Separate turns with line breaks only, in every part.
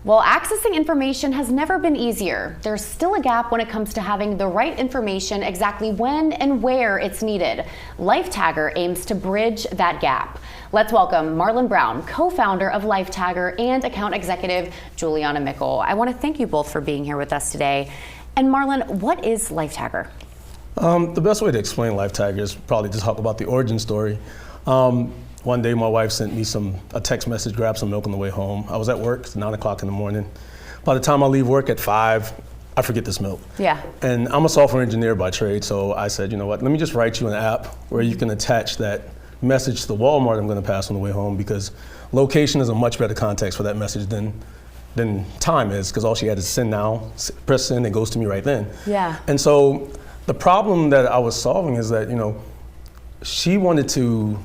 Well, accessing information has never been easier. There's still a gap when it comes to having the right information exactly when and where it's needed. LifeTagger aims to bridge that gap. Let's welcome Marlon Brown, co-founder of LifeTagger, and account executive Juliana Mickle. I want to thank you both for being here with us today. And Marlon, what is LifeTagger?
The best way to explain LifeTagger is probably to talk about the origin story. One day my wife sent me a text message, grab some milk on the way home. I was at work, it's 9 o'clock in the morning. By the time I leave work at 5, I forget this milk.
Yeah.
And I'm a software engineer by trade, so I said, you know what, let me just write you an app where you can attach that message to the Walmart I'm gonna pass on the way home, because location is a much better context for that message than time is, because all she had is send now, press send, it goes to me right then.
Yeah.
And so the problem that I was solving is that, she wanted to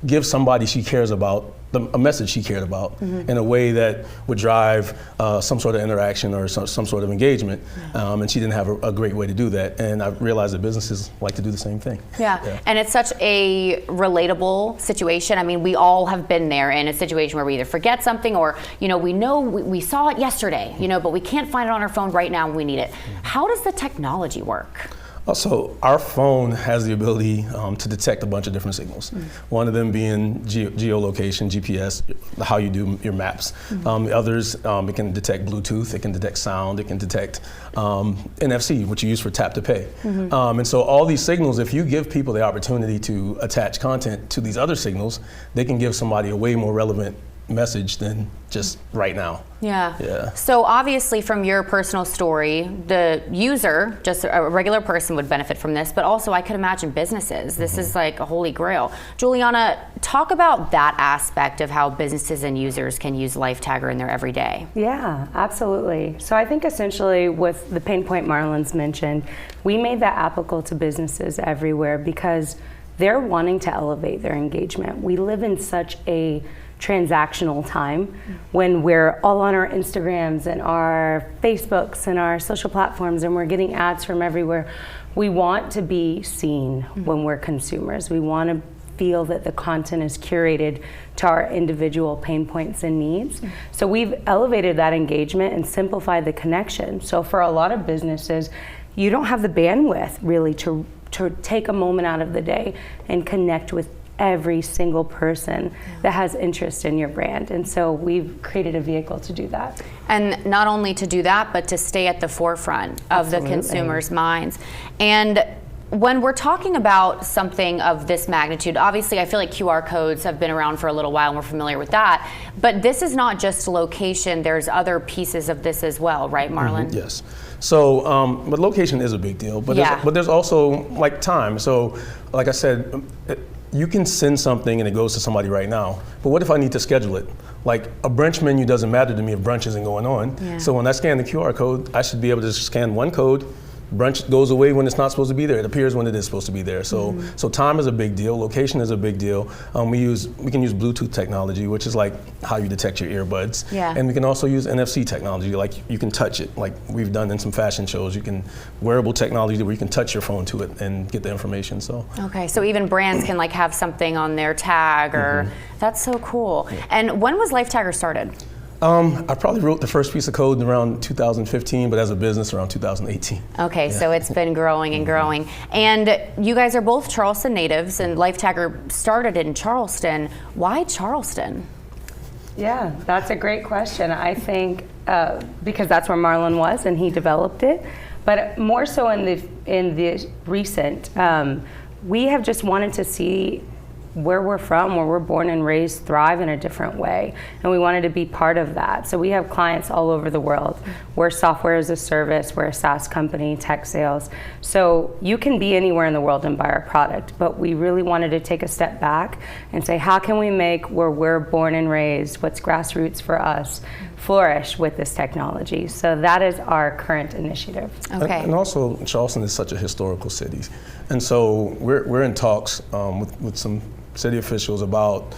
give somebody she cares about a message she cared about in a way that would drive some sort of interaction or some sort of engagement. And she didn't have a great way to do that. And I realized that businesses like to do the same thing.
Yeah. And it's such a relatable situation. I mean, we all have been there in a situation where we either forget something or, we saw it yesterday, but we can't find it on our phone right now when we need it. How does the technology work?
So our phone has the ability to detect a bunch of different signals. One of them being geolocation, GPS, how you do your maps. Others, it can detect Bluetooth, it can detect sound, it can detect NFC, which you use for tap to pay. And so all these signals, if you give people the opportunity to attach content to these other signals, they can give somebody a way more relevant message than just right now.
Yeah. So obviously from your personal story, the user, just a regular person, would benefit from this, but also I could imagine businesses. This is like a holy grail. Juliana, talk about that aspect of how businesses and users can use LifeTagger in their everyday.
Yeah, absolutely. So I think essentially with the pain point Marlon's mentioned, we made that applicable to businesses everywhere because they're wanting to elevate their engagement. We live in such a transactional time when we're all on our Instagrams and our Facebooks and our social platforms and we're getting ads from everywhere. We want to be seen when we're consumers. We want to feel that the content is curated to our individual pain points and needs. So we've elevated that engagement and simplified the connection. So for a lot of businesses, you don't have the bandwidth really to take a moment out of the day and connect with every single person that has interest in your brand. And so we've created a vehicle to do that.
And not only to do that, but to stay at the forefront of the consumers' minds. And when we're talking about something of this magnitude, obviously I feel like QR codes have been around for a little while and we're familiar with that, but this is not just location, there's other pieces of this as well, right, Marlon?
Yes. So, but location is a big deal, but there's also like time. So, like I said, you can send something and it goes to somebody right now, but what if I need to schedule it? Like a brunch menu doesn't matter to me if brunch isn't going on. So when I scan the QR code, I should be able to scan one code. Brunch goes away when it's not supposed to be there. It appears when it is supposed to be there. So, so time is a big deal. Location is a big deal. We can use Bluetooth technology, which is like how you detect your earbuds. And we can also use NFC technology, like you can touch it, like we've done in some fashion shows. You can wearable technology where you can touch your phone to it and get the information. So.
Okay, so even brands can like have something on their tag, or that's so cool. And when was LifeTagger started?
I probably wrote the first piece of code in around 2015, but as a business around 2018.
Okay, so it's been growing and growing. And you guys are both Charleston natives, and LifeTagger started in Charleston. Why Charleston?
Yeah, that's a great question. I think because that's where Marlon was and he developed it, but more so in the recent, we have just wanted to see where we're from, where we're born and raised, thrive in a different way. And we wanted to be part of that. So we have clients all over the world. We're software as a service, we're a SaaS company, tech sales. So you can be anywhere in the world and buy our product, but we really wanted to take a step back and say, how can we make where we're born and raised, what's grassroots for us, flourish with this technology? So that is our current initiative.
Okay.
And also, Charleston is such a historical city. And so we're in talks with some city officials about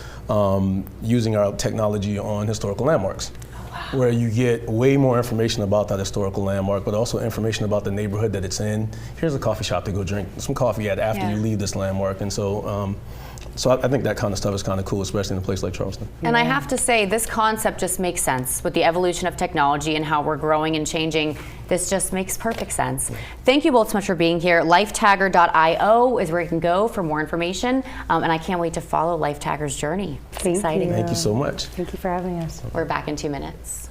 using our technology on historical landmarks, where you get way more information about that historical landmark, but also information about the neighborhood that it's in. Here's a coffee shop to go drink some coffee at after you leave this landmark. And so So I think that kind of stuff is kind of cool, especially in a place like Charleston.
And I have to say, this concept just makes sense with the evolution of technology and how we're growing and changing. This just makes perfect sense. Thank you both so much for being here. LifeTagger.io is where you can go for more information, and I can't wait to follow LifeTagger's journey. It's exciting.
Thank you so much.
Thank you for having us.
We're back in 2 minutes.